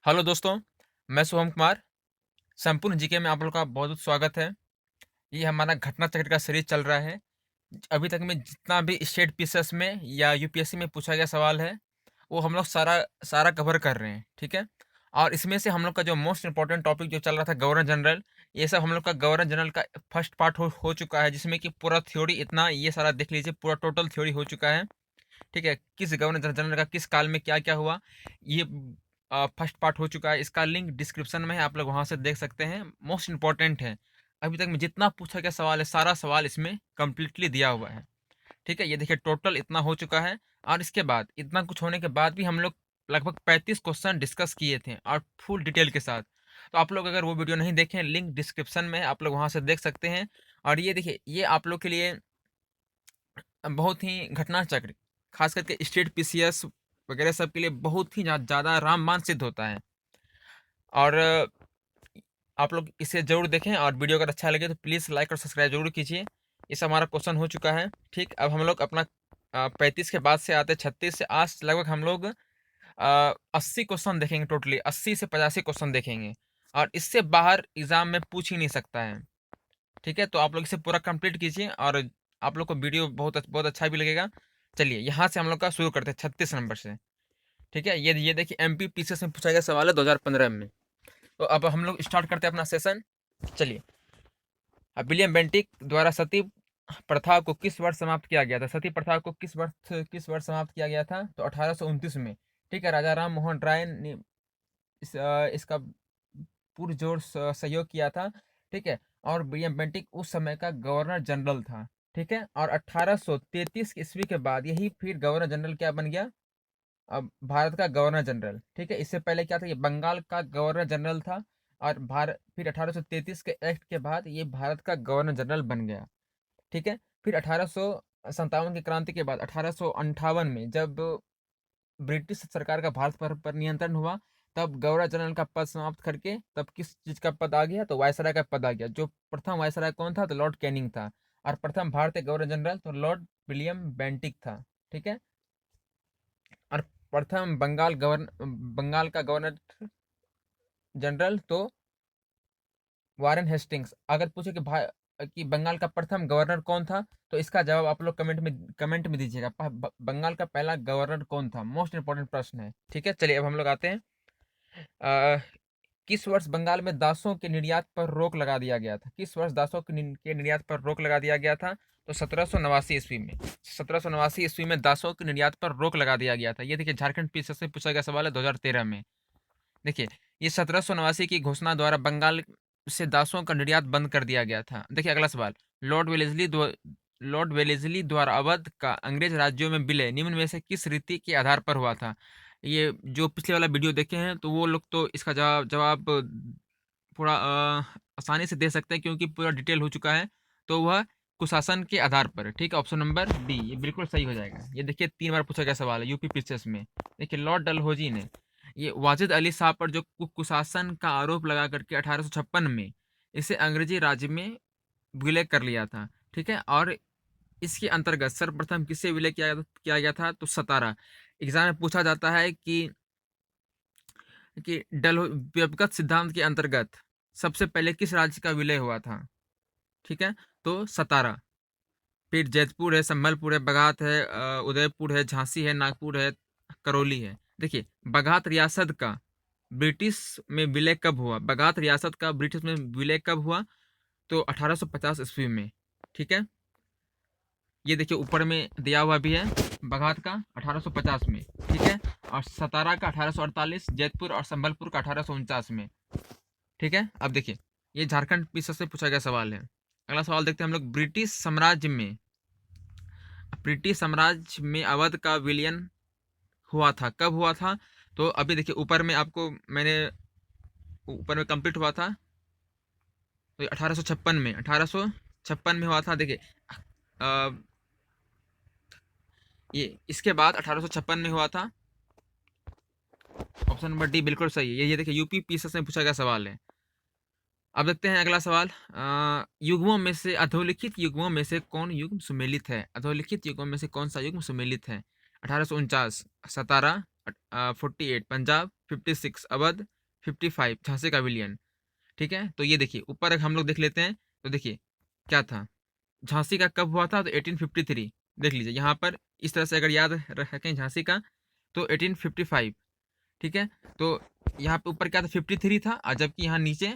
Hello दोस्तों, मैं शुभम कुमार। संपूर्ण जीके में आप लोग का बहुत-बहुत स्वागत है। ये हमारा घटना चक्र का सीरीज़ चल रहा है। अभी तक में जितना भी स्टेट पीसीएस में या यूपीएससी में पूछा गया सवाल है, वो हम लोग सारा सारा कवर कर रहे हैं, ठीक है? और इसमें से हम लोग का जो मोस्ट इम्पोर्टेंट टॉपिक जो चल रहा था गवर्नर जनरल, ये सब हम लोग का गवर्नर जनरल का फर्स्ट पार्ट हो चुका है, जिसमें कि पूरा थ्योरी इतना ये सारा देख लीजिए, पूरा टोटल थ्योरी हो चुका है। ठीक है, किस गवर्नर जनरल का किस काल में क्या क्या हुआ, ये फर्स्ट पार्ट हो चुका है। इसका लिंक डिस्क्रिप्शन में है, आप लोग वहां से देख सकते हैं। मोस्ट इंपॉर्टेंट है, अभी तक में जितना पूछा गया सवाल है सारा सवाल इसमें कंप्लीटली दिया हुआ है। ठीक है, ये देखिए टोटल इतना हो चुका है। और इसके बाद इतना कुछ होने के बाद भी हम लोग लगभग 35 क्वेश्चन डिस्कस किए थे और फुल डिटेल के साथ। तो आप लोग अगर वो वीडियो नहीं देखें, लिंक डिस्क्रिप्शन में है, आप लोग वहां से देख सकते हैं। और ये देखिए, ये आप लोग के लिए बहुत ही घटना चक्र, खास करके स्टेट पीसीएस वगैरह सब के लिए बहुत ही ज़्यादा रामबाण सिद्ध होता है। और आप लोग इसे ज़रूर देखें, और वीडियो अगर अच्छा लगे तो प्लीज़ लाइक और सब्सक्राइब जरूर कीजिए। ये सब हमारा क्वेश्चन हो चुका है। ठीक, अब हम लोग अपना 35 के बाद से आते 36 से आज लगभग हम लोग 80 क्वेश्चन देखेंगे। टोटली 80 से 85 क्वेश्चन देखेंगे, और इससे बाहर एग्जाम में पूछ ही नहीं सकता है। ठीक है, तो आप लोग इसे पूरा कंप्लीट कीजिए, और आप लोग को वीडियो बहुत अच्छा भी लगेगा। चलिए यहाँ से हम लोग का शुरू करते हैं 36 नंबर से। ठीक है, ये देखिए एमपी पीसीएस में पूछा गया सवाल है 2015 में। तो अब हम लोग स्टार्ट करते हैं अपना सेशन। चलिए, अब विलियम बेंटिक द्वारा सती प्रथा को किस वर्ष समाप्त किया गया था? सती प्रथा को किस वर्ष समाप्त किया गया था? तो 1829 में। ठीक है, राजा राम मोहन राय ने इसका पुरजोर सहयोग किया था। ठीक है, और विलियम बेंटिक उस समय का गवर्नर जनरल था। ठीक है, और 1833 ईस्वी के बाद यही फिर गवर्नर जनरल क्या बन गया? अब भारत का गवर्नर जनरल। ठीक है, इससे पहले क्या था, ये बंगाल का गवर्नर जनरल था। और भारत फिर 1833 के एक्ट के बाद ये भारत का गवर्नर जनरल बन गया। ठीक है, फिर 1857 की क्रांति के बाद 1858 में जब ब्रिटिश सरकार का भारत पर नियंत्रण हुआ, तब गवर्नर जनरल का पद समाप्त करके तब किस चीज का पद आ गया? तो वायसराय का पद आ गया। जो प्रथम वायसराय कौन था? तो लॉर्ड कैनिंग था। और प्रथम भारतीय गवर्नर जनरल तो लॉर्ड विलियम बेंटिक था। ठीक है, और प्रथम बंगाल का गवर्नर जनरल तो वारेन हेस्टिंग्स। अगर पूछे कि बंगाल का प्रथम गवर्नर कौन था, तो इसका जवाब आप लोग कमेंट में दीजिएगा। बंगाल का पहला गवर्नर कौन था? मोस्ट इंपोर्टेंट प्रश्न है। ठीक है, चलिए अब हम लोग आते हैं। अ, किस वर्ष बंगाल में दासों के निर्यात पर रोक लगा दिया गया था? किस वर्ष दासों के निर्यात पर रोक लगा दिया गया था? तो 1789 ईस्वी में। 1789 ईस्वी में दासों के निर्यात पर रोक लगा दिया गया था। ये देखिए झारखंड पीसीएस से पूछा गया सवाल है 2013 में। देखिए, ये 1789 की घोषणा द्वारा बंगाल से दासों का निर्यात बंद कर दिया गया था। देखिए अगला सवाल, लॉर्ड वेलेस्ली द्वारा अवध का अंग्रेज राज्यों में विलय निम्न में से किस रीति के आधार पर हुआ था? ये जो पिछले वाला वीडियो देखे हैं तो वो लोग तो इसका जवाब जवाब थोड़ा आसानी से दे सकते हैं, क्योंकि पूरा डिटेल हो चुका है। तो वह कुशासन के आधार पर है। ठीक है, ऑप्शन नंबर बी ये बिल्कुल सही हो जाएगा। ये देखिए 3 बार पूछा गया सवाल है यूपी पीसीएस में। देखिए लॉर्ड डलहौजी ने ये वाजिद अली साहब पर जो कुशासन का आरोप लगा करके 1856 में इसे अंग्रेजी राज्य में विलय कर लिया था। ठीक है, और इसके अंतर्गत सर्वप्रथम किसे विलय किया गया था? तो सतारा। एग्जाम में पूछा जाता है कि डल व्यक्तिगत सिद्धांत के अंतर्गत सबसे पहले किस राज्य का विलय हुआ था? ठीक है, तो सतारा। फिर जैतपुर है, संबलपुर है, बगात है, उदयपुर है, झांसी है, नागपुर है, करौली है। देखिए बगात रियासत का ब्रिटिश में विलय कब हुआ? बगात रियासत का ब्रिटिश में विलय कब हुआ? तो 1850 ईस्वी में। ठीक है, ये देखिए ऊपर में दिया हुआ भी है। बगात का 1850 में। ठीक है, और सतारा का 1848, जैतपुर और संबलपुर का 1849 में। ठीक है, अब देखिए ये झारखंड पीसीएस से पूछा गया सवाल है। अगला सवाल देखते हैं हम लोग। ब्रिटिश साम्राज्य में अवध का विलयन हुआ था, कब हुआ था? तो अभी देखिए ऊपर में आपको मैंने ऊपर में कंप्लीट हुआ था तो 1856 में हुआ था। देखिए अ, ये इसके बाद 1856 में हुआ था। ऑप्शन नंबर डी बिल्कुल सही है। ये देखिए यूपी पीसीएस में पूछा गया सवाल है। अब देखते हैं अगला सवाल। अधोलिखित युग्मों में से कौन युग्म सुमेलित है? अधोलिखित युग्मों में से कौन सा युग्म सुमेलित है? 1849 सतारा, 48 पंजाब, 56 अवध, 1855 झांसी का विलियन। ठीक है, तो ये देखिए ऊपर हम लोग देख लेते हैं, तो देखिए क्या था, झांसी का कब हुआ था, तो 1853। देख लीजिए यहाँ पर इस तरह से अगर याद रखें झांसी का, तो 1855। ठीक है, तो यहाँ पे ऊपर क्या था, 53 था, और जबकि यहाँ नीचे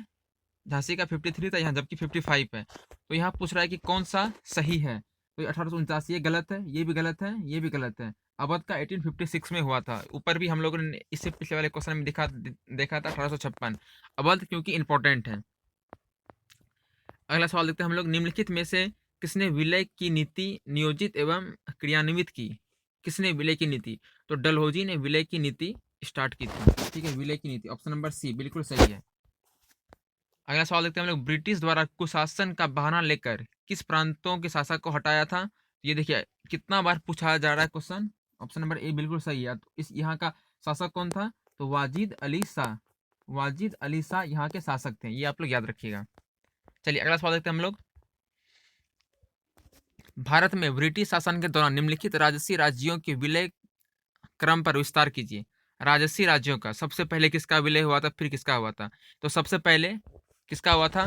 झांसी का 53 था, यहाँ जबकि 55 है। तो यहाँ पूछ रहा है कि कौन सा सही है, तो 1849 ये गलत है, ये भी गलत है, ये भी गलत है। अवध का 1856 में हुआ था, ऊपर भी हम लोगों ने इससे पिछले वाले क्वेश्चन में देखा था 1856। अवध क्योंकि इंपॉर्टेंट है। अगला सवाल देखते हैं हम लोग, निम्नलिखित में से किसने विलय की नीति नियोजित एवं क्रियान्वित की। किसने विलय की नीति, तो डलहौजी ने विलय की नीति स्टार्ट की थी। ठीक है, विलय की नीति ऑप्शन नंबर सी बिल्कुल सही है। अगला सवाल देखते हैं हम लोग, ब्रिटिश द्वारा कुशासन का बहाना लेकर किस प्रांतों के शासक को हटाया था। तो ये देखिए कितना बार पूछा जा रहा है क्वेश्चन, ऑप्शन नंबर ए बिल्कुल सही है। तो इस यहाँ का शासक कौन था, तो वाजिद अली शाह। वाजिद अली शाह यहाँ के शासक थे, ये आप लोग याद रखिएगा। चलिए अगला सवाल देखते हैं हम लोग, भारत में ब्रिटिश शासन के दौरान निम्नलिखित राजसी राज्यों के विलय क्रम पर विस्तार कीजिए। राजसी राज्यों का सबसे पहले किसका विलय हुआ था, फिर किसका हुआ था, तो सबसे पहले किसका हुआ था,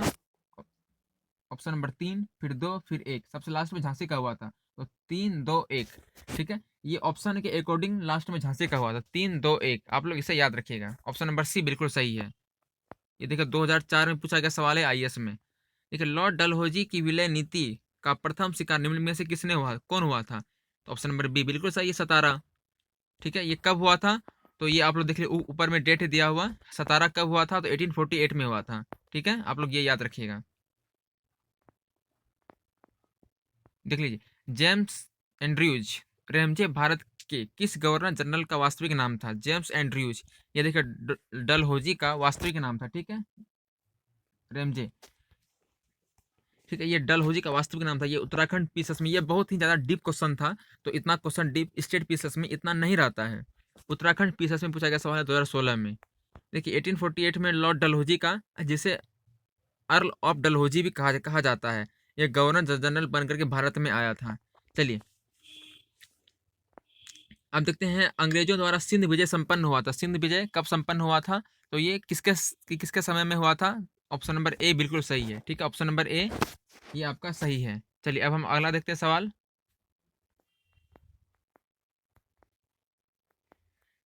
ऑप्शन नंबर 3, फिर 2, फिर 1, सबसे लास्ट में झांसी का हुआ था। तो 3 2 1। ठीक है, ये ऑप्शन के अकॉर्डिंग लास्ट में झांसी का हुआ था, 3 2 1, आप लोग इसे याद रखिएगा। ऑप्शन नंबर सी बिल्कुल सही है। ये देखिए 2004 में पूछा गया सवाल है आईएएस में। देखिए लॉर्ड डलहौजी की विलय नीति का प्रथम शिकार निम्न में से किसने हुआ, कौन हुआ था, तो ऑप्शन नंबर बी बिल्कुल सही है, 17। ठीक है, ये कब हुआ था, तो ये आप लोग देख लीजिए ऊपर में डेट दिया हुआ, 17 कब हुआ था, तो 1848 में हुआ था। ठीक है, आप लोग ये याद रखिएगा। देख लीजिए, जेम्स एंड्रयूज रेमजे भारत के किस गवर्नर जनरल का वास्तविक नाम था, जेम्स एंड्रयूज। ये देखिए डलहौजी का वास्तविक नाम था। ठीक है, रेमजे। ठीक है, ये डलहौजी का वास्तविक नाम था। ये उत्तराखंड पीसेस में ये बहुत ही ज़्यादा डीप क्वेश्चन था, तो इतना क्वेश्चन डीप स्टेट पीसेस में इतना नहीं रहता है। उत्तराखंड पीसेस में पूछा गया सवाल है 2016 में। देखिए 1848 में लॉर्ड डलहौजी का, जिसे अर्ल ऑफ डलहौजी भी कहा जाता है, ये गवर्नर जनरल बनकर के भारत में आया था। चलिए अब देखते हैं, अंग्रेजों द्वारा सिंध विजय संपन्न हुआ था। सिंध विजय कब संपन्न हुआ था, तो ये किसके समय में हुआ था, ऑप्शन नंबर ए बिल्कुल सही है। ठीक है, ऑप्शन नंबर ए ये आपका सही है। चलिए अब हम अगला देखते हैं सवाल,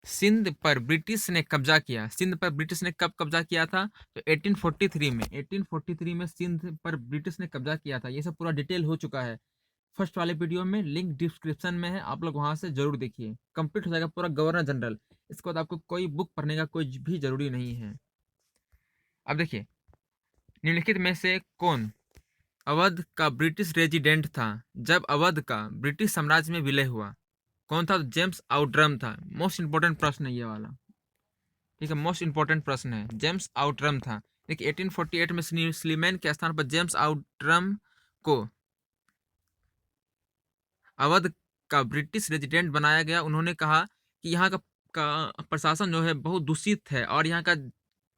सिंध पर ब्रिटिश ने कब्जा किया। सिंध पर ब्रिटिश ने कब कब्जा किया था, तो 1843 में। 1843 में सिंध पर ब्रिटिश ने कब्जा किया था। ये सब पूरा डिटेल हो चुका है फर्स्ट वाले वीडियो में, लिंक डिस्क्रिप्शन में है, आप लोग वहां से जरूर देखिए, कंप्लीट हो जाएगा पूरा गवर्नर जनरल। इसके बाद आपको कोई बुक पढ़ने का कोई भी जरूरी नहीं है। अब देखिए, निम्नलिखित में से कौन अवध का ब्रिटिश रेजिडेंट था जब अवध का ब्रिटिश साम्राज्य में विलय हुआ। कौन था, जेम्स आउटरम था। मोस्ट इंपोर्टेंट प्रश्न है ये वाला। ठीक है, मोस्ट इंपोर्टेंट प्रश्न है, जेम्स आउटरम था। देखिए 1848 में स्लीमैन के स्थान पर जेम्स आउटरम को अवध का ब्रिटिश रेजिडेंट बनाया गया। उन्होंने कहा कि यहाँ का प्रशासन जो है बहुत दूषित है, और यहाँ का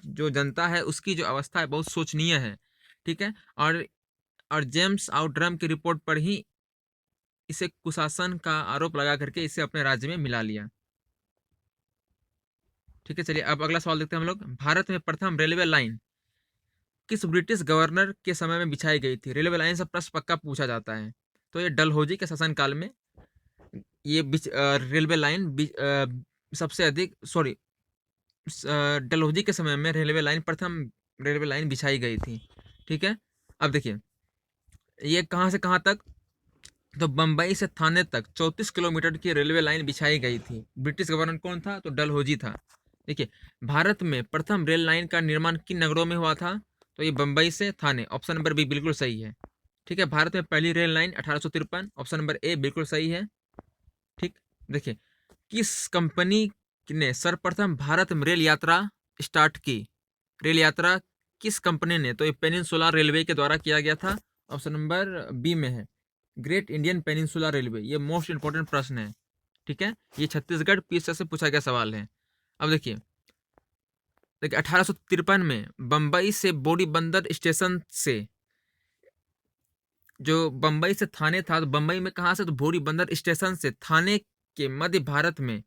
जो जनता है उसकी जो अवस्था है बहुत शोचनीय है। ठीक है, और जेम्स आउटरम की रिपोर्ट पर ही इसे कुशासन का आरोप लगा करके इसे अपने राज्य में मिला लिया। ठीक है, चलिए अब अगला सवाल देखते हैं हम लोग, भारत में प्रथम रेलवे लाइन किस ब्रिटिश गवर्नर के समय में बिछाई गई थी। रेलवे लाइन से प्रश्न पक्का पूछा जाता है, तो ये डलहौजी के शासनकाल में ये रेलवे लाइन सबसे अधिक, सॉरी, डलहौजी के समय में रेलवे लाइन प्रथम रेलवे लाइन बिछाई गई थी। ठीक है, अब देखिए ये कहाँ से कहाँ तक, तो बम्बई से थाने तक 34 किलोमीटर की रेलवे लाइन बिछाई गई थी। ब्रिटिश गवर्नर कौन था, तो डलहौजी था। देखिए भारत में प्रथम रेल लाइन का निर्माण किन नगरों में हुआ था, तो ये बम्बई से थाने, ऑप्शन नंबर बी बिल्कुल सही है। ठीक है, भारत में पहली rail line 1853, option number A बिल्कुल सही है। ठीक, देखिए किस कंपनी ने सर्वप्रथम भारत में रेल यात्रा स्टार्ट की। रेल यात्रा किस कंपनी ने, तो ये पेनिनसुला रेलवे के द्वारा किया गया था, ऑप्शन नंबर बी में है, ग्रेट इंडियन पेनिनसुला रेलवे। ये मोस्ट इंपोर्टेंट प्रश्न है। ठीक है, ये छत्तीसगढ़ पीएससी से पूछा गया सवाल है। अब देखिए 1853 में बम्बई से बोरी बंदर स्टेशन से, जो बम्बई से थाने था, तो बम्बई में कहाँ से, तो बोरी बंदर स्टेशन से थाने के मध्य भारत में,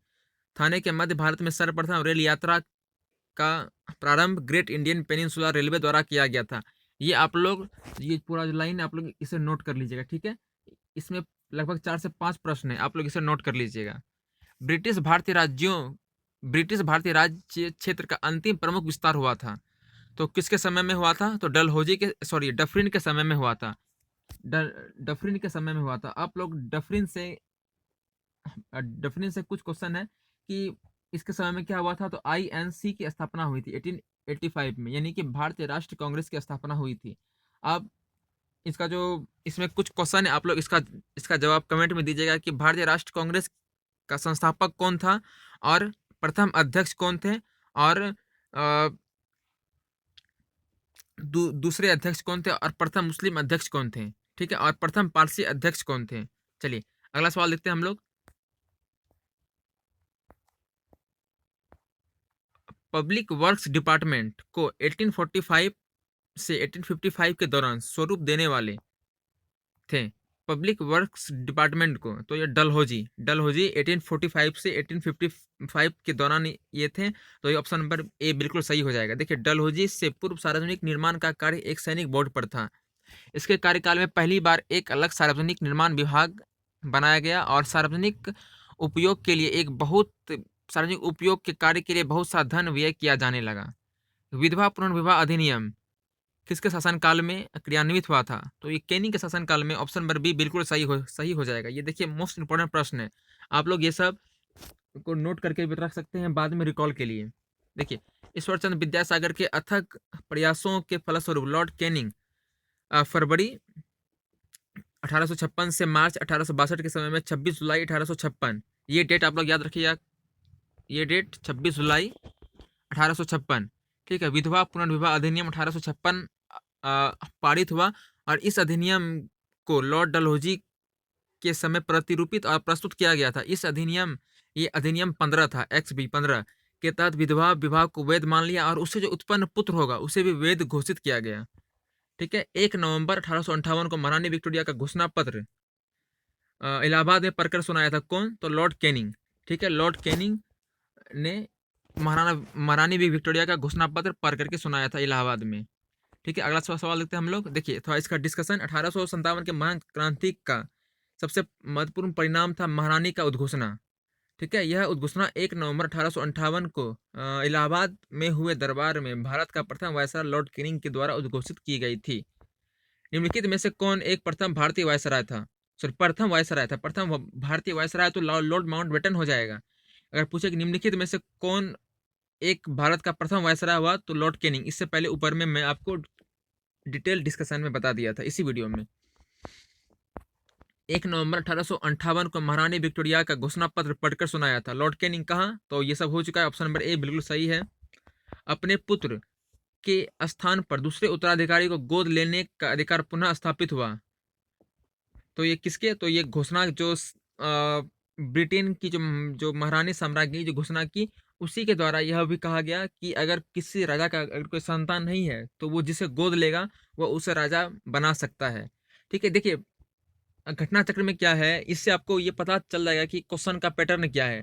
थाने के मध्य भारत में सर्वप्रथम रेल यात्रा का प्रारंभ ग्रेट इंडियन पेनिनसुला रेलवे द्वारा किया गया था। ये आप लोग, ये पूरा जो लाइन है आप लोग इसे नोट कर लीजिएगा, ठीक है। इसमें लगभग 4 से 5 प्रश्न है, आप लोग इसे नोट कर लीजिएगा। ब्रिटिश भारतीय राज्यों ब्रिटिश भारतीय राज्य क्षेत्र का अंतिम प्रमुख विस्तार हुआ था, तो किसके समय में हुआ था? तो डफरिन के समय में हुआ था। डफरिन के समय में हुआ था। आप लोग डफरिन से कुछ क्वेश्चन है कि इसके समय में क्या हुआ था, तो आईएनसी की स्थापना हुई थी 1885 में, यानी कि भारतीय राष्ट्रीय कांग्रेस की स्थापना हुई थी। अब इसका जो इसमें कुछ क्वेश्चन है, आप लोग इसका इसका जवाब कमेंट में दीजिएगा कि भारतीय राष्ट्रीय कांग्रेस का संस्थापक कौन था, और प्रथम अध्यक्ष कौन थे, और दूसरे अध्यक्ष कौन थे, और प्रथम मुस्लिम अध्यक्ष कौन थे, ठीक है, और प्रथम पारसी अध्यक्ष कौन थे। चलिए अगला सवाल देखते हैं हम लोग। पब्लिक वर्क्स डिपार्टमेंट को 1845 से 1855 के दौरान स्वरूप देने वाले थे। पब्लिक वर्क्स डिपार्टमेंट को, तो ये डलहौजी 1845 से 1855 के दौरान ये थे, तो ये ऑप्शन नंबर ए बिल्कुल सही हो जाएगा। देखिए, डलहौजी से पूर्व सार्वजनिक निर्माण का कार्य एक सैनिक बोर्ड पर था। इसके कार्यकाल में पहली बार एक अलग सार्वजनिक निर्माण विभाग बनाया गया, और सार्वजनिक उपयोग के कार्य के लिए बहुत सा धन व्यय किया जाने लगा। विधवा पुनर्विवाह अधिनियम किसके शासनकाल में क्रियान्वित हुआ था? तो ये कैनी के शासनकाल में। ऑप्शन नंबर बी बिल्कुल सही हो जाएगा। ये देखिए मोस्ट इंपोर्टेंट प्रश्न है, आप लोग ये सब को नोट करके भी रख सकते हैं बाद में रिकॉल के लिए। देखिए, ईश्वर चंद्र विद्यासागर के अथक प्रयासों के फलस्वरूप लॉर्ड कैनिंग फरवरी 1856 से मार्च 1862 के समय में 26 जुलाई 1856, ये डेट आप लोग याद रखिएगा, ये डेट 26 जुलाई 1856, ठीक है। विधवा पुनर्विवाह अधिनियम 1856 पारित हुआ, और इस अधिनियम को लॉर्ड डलहौजी के समय प्रतिरूपित और प्रस्तुत किया गया था। ये अधिनियम 15 था, XB 15 के तहत विधवा विवाह को वैध मान लिया, और उससे जो उत्पन्न पुत्र होगा उसे भी वैध घोषित किया गया, ठीक है। 1 नवंबर 1858 को महारानी विक्टोरिया का घोषणा पत्र इलाहाबाद में पढ़कर सुनाया था। कौन? तो लॉर्ड कैनिंग, ठीक है। लॉर्ड कैनिंग ने महारानी विक्टोरिया का घोषणा पत्र पढ़ करके सुनाया था इलाहाबाद में, ठीक है। अगला सवाल देखते हैं हम लोग। देखिए थोड़ा इसका डिस्कशन। 1857 के महान क्रांति का सबसे महत्वपूर्ण परिणाम था महारानी का उद्घोषणा, ठीक है। यह उद्घोषणा 1 नवंबर 1858 को इलाहाबाद में हुए दरबार में भारत का प्रथम वायसराय लॉर्ड कैनिंग के द्वारा उद्घोषित की गई थी। निम्नलिखित में से कौन एक प्रथम भारतीय वायसराय था? प्रथम वायसराय था। प्रथम भारतीय वायसराय तो लॉर्ड माउंटबेटन हो जाएगा। अगर पूछे कि निम्नलिखित में से कौन एक भारत का प्रथम वायसराय हुआ, तो लॉर्ड कैनिंग। इससे पहले ऊपर में मैं आपको डिटेल डिस्कशन में बता दिया था इसी वीडियो में। 1 नवंबर 1858 को महारानी विक्टोरिया का घोषणा पत्र पढ़कर सुनाया था। लॉर्ड कैनिंग कहाँ? तो ये सब हो चुका है। ऑप्शन नंबर ए बिल्कुल सही है। अपने पुत्र के स्थान पर दूसरे उत्तराधिकारी को गोद लेने का अधिकार पुनः स्थापित हुआ, तो ये किसके? तो ये घोषणा जो ब्रिटेन की जो महारानी साम्राज्ञी जो घोषणा की, उसी के द्वारा यह भी कहा गया कि अगर किसी राजा का अगर कोई संतान नहीं है, तो वो जिसे गोद लेगा वो उसे राजा बना सकता है, ठीक है। देखिए घटना चक्र में क्या है, इससे आपको ये पता चल जाएगा कि क्वेश्चन का पैटर्न क्या है।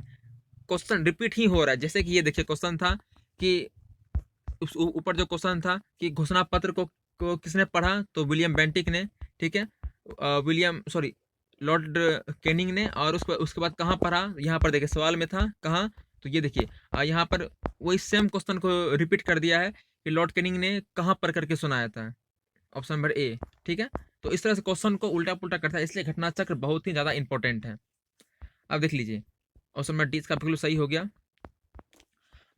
क्वेश्चन रिपीट ही हो रहा है। जैसे कि ये देखिए क्वेश्चन था कि ऊपर जो क्वेश्चन था कि घोषणा पत्र को किसने पढ़ा, तो विलियम बेंटिक ने, ठीक है। लॉर्ड कैनिंग ने। और उसके बाद कहाँ पढ़ा, यहाँ पर देखिए सवाल में था कहाँ, तो ये देखिए यहाँ पर वही सेम क्वेश्चन को रिपीट कर दिया है कि लॉर्ड कैनिंग ने कहाँ पर करके सुनाया था। ऑप्शन नंबर ए, ठीक है। तो इस तरह से क्वेश्चन को उल्टा पुल्टा करता है, इसलिए घटना चक्र बहुत ही ज़्यादा इंपॉर्टेंट है। अब देख लीजिए ऑप्शन नंबर डी इसका बिल्कुल सही हो गया।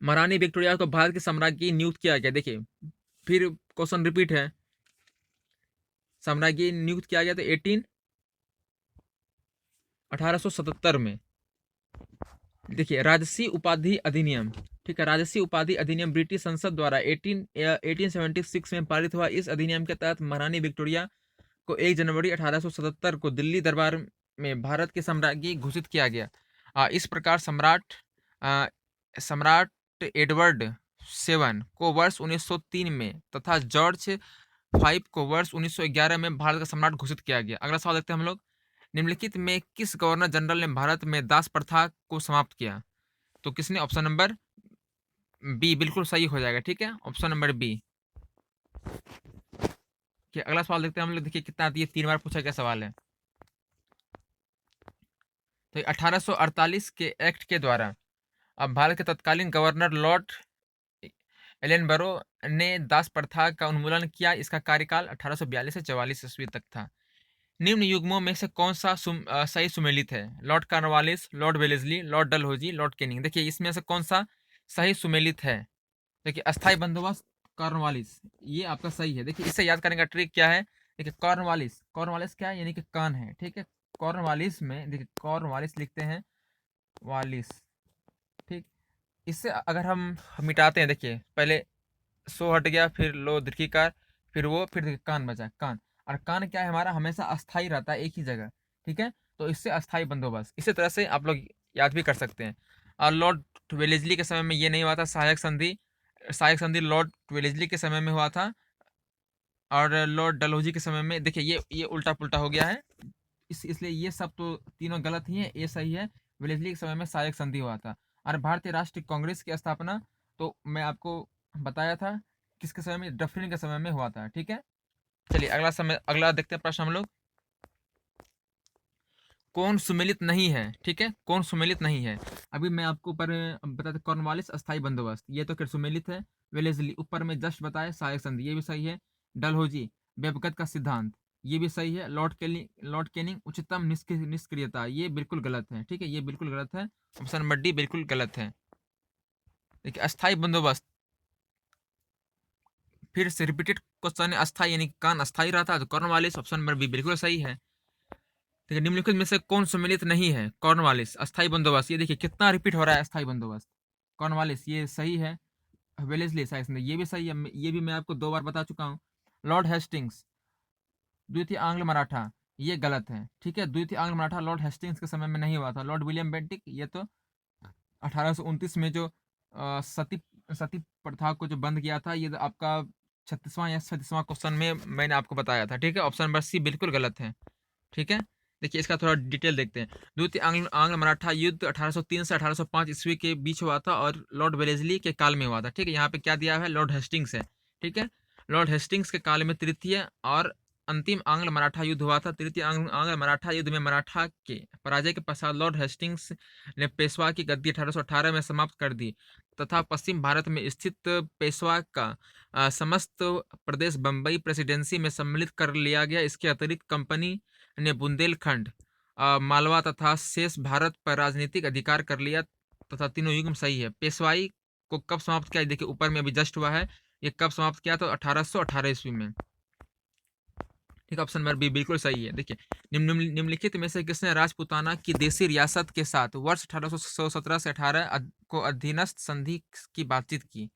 महारानी विक्टोरिया को भारत के साम्राज्ञी नियुक्त किया गया। देखिए फिर क्वेश्चन रिपीट है, साम्राज्ञी नियुक्त किया गया तो 1877 में। देखिए राजसी उपाधि अधिनियम, ठीक है। राजसी उपाधि अधिनियम ब्रिटिश संसद द्वारा 1876 में पारित हुआ। इस अधिनियम के तहत महारानी विक्टोरिया को 1 जनवरी 1877 को दिल्ली दरबार में भारत के साम्राज्ञी घोषित किया गया। इस प्रकार सम्राट एडवर्ड 7 को वर्ष 1903 में तथा जॉर्ज 5 को वर्ष 1911 में भारत का सम्राट घोषित किया गया। अगला सवाल देखते हैं हम लोग। निम्नलिखित में किस गवर्नर जनरल ने भारत में दास प्रथा को समाप्त किया? तो किसने? ऑप्शन नंबर बी बिल्कुल सही हो जाएगा, ठीक है, ऑप्शन नंबर बी। अगला सवाल देखते हैं हम लोग। देखिए कितना आती है, 3 बार पूछा गया सवाल है। तो 1848 के एक्ट के द्वारा अब भारत के तत्कालीन गवर्नर लॉर्ड एलेनबरो ने दास प्रथा का उन्मूलन किया। इसका कार्यकाल 1842 से 44 ईस्वी तक था। निम्न युग्मों में से कौन सा सही सुमेलित है? Lord Cornwallis, Lord Wellesley, Lord Dalhousie, Lord Canning. देखिए इसमें से कौन सा सही सुमेलित है? देखिए अस्थाई बंदोबस्त कॉर्नवालिस, ये आपका सही है। देखिए इससे याद करने का ट्रिक क्या है? देखिए कॉर्नवालिस, कॉर्नवालिस क्या है? यानी कि कान है, ठीक है। कॉर्नवालिस में देखिए कॉर्नवालिस लिखते हैं वालिस, ठीक। इससे अगर हम मिटाते हैं, देखिए पहले सो हट गया, फिर लो दीर्घिकार, फिर वो, फिर देखिए कान बचा, कान। और कान क्या है हमारा? हमेशा अस्थाई रहता है एक ही जगह, ठीक है। तो इससे अस्थाई बंदोबस्त, इसी तरह से आप लोग याद भी कर सकते हैं। और लॉर्ड वेलेस्ली के समय में ये नहीं हुआ था सहायक संधि। सहायक संधि लॉर्ड वेलेस्ली के समय में हुआ था, और लॉर्ड डलहौजी के समय में। देखिए ये उल्टा पुल्टा हो गया है, इसलिए ये सब तो तीनों गलत ही है, ये सही है। वेलेस्ली के समय में सहायक संधि हुआ था। और भारतीय राष्ट्रीय कांग्रेस की स्थापना तो मैं आपको बताया था किसके समय में? डफरिन के समय में हुआ था, ठीक है। चलिए अगला देखते हैं प्रश्न हम लोग। कौन सुमेलित नहीं है? ठीक है, कौन सुमेलित नहीं है? अभी मैं आपको ऊपर बताते, कॉर्नवालिस अस्थाई बंदोबस्त, ये तो खैर सुमेलित है। वेलेस्ली ऊपर में जस्ट बताए सहायक संधि, ये भी सही है। डलहौजी बेबकत का सिद्धांत, ये भी सही है। लॉर्ड केनिंग उच्चतम निष्क्रियता, ये बिल्कुल गलत है, ठीक है, ये बिल्कुल गलत है। ऑप्शन नंबर डी बिल्कुल गलत है। देखिए अस्थाई बंदोबस्त, फिर से रिपीटेड क्वेश्चन है। अस्थाई यानी कान अस्थाई रहता है, तो कॉर्नवालिस ऑप्शन नंबर बी बिल्कुल सही है। देखिए निम्नलिखित में से कौन सम्मिलित नहीं है? कॉर्नवालिस अस्थाई बंदोबस्त, ये देखिए कितना रिपीट हो रहा है अस्थाई बंदोबस्त। कॉर्नवालिस ये सही है। वेलेस्ली साइंस ने ये भी सही है, ये भी मैं आपको 2 बार बता चुका हूँ। लॉर्ड हेस्टिंग्स द्वितीय आंग्ल मराठा, ये गलत है, ठीक है। द्वितीय आंग्ल मराठा लॉर्ड हेस्टिंग्स के समय में नहीं हुआ था। लॉर्ड विलियम बेंटिक, ये तो 1829 में जो सती सती प्रथा को जो बंद किया था, ये तो आपका 36वां या 37वां क्वेश्चन में मैंने आपको बताया था, ठीक है। ऑप्शन नंबर सी बिल्कुल गलत है, ठीक है। देखिए इसका थोड़ा डिटेल देखते हैं। द्वितीय आंग्ल आंग्ल मराठा युद्ध 1803 से 1805 ईस्वी के बीच हुआ था, और लॉर्ड वेलेस्ली के काल में हुआ था, ठीक है। यहाँ पे क्या दिया है? लॉर्ड हेस्टिंग्स है, ठीक है। लॉर्ड हेस्टिंग्स के काल में तृतीय और अंतिम आंग्ल मराठा युद्ध हुआ था। तृतीय आंग्ल मराठा युद्ध में मराठा के पराजय के पश्चात लॉर्ड हेस्टिंग्स ने पेशवा की गद्दी 1818 में समाप्त कर दी, तथा पश्चिम भारत में स्थित पेशवा का समस्त प्रदेश बम्बई प्रेसिडेंसी में सम्मिलित कर लिया गया। इसके अतिरिक्त कंपनी ने बुंदेलखंड, मालवा तथा शेष भारत पर राजनीतिक अधिकार कर लिया, तथा तीनों युग में सही है। पेशवाई को कब समाप्त किया? देखिए ऊपर में अभी जस्ट हुआ है, ये कब समाप्त किया? तो 1818 ईस्वी में, ठीक। ऑप्शन नंबर बी बिल्कुल सही है। देखिए निम्नलिखित में से किसने राजपूताना की देशी रियासत के साथ वर्ष 1817 से 18 को अधीनस्थ संधि की बातचीत की?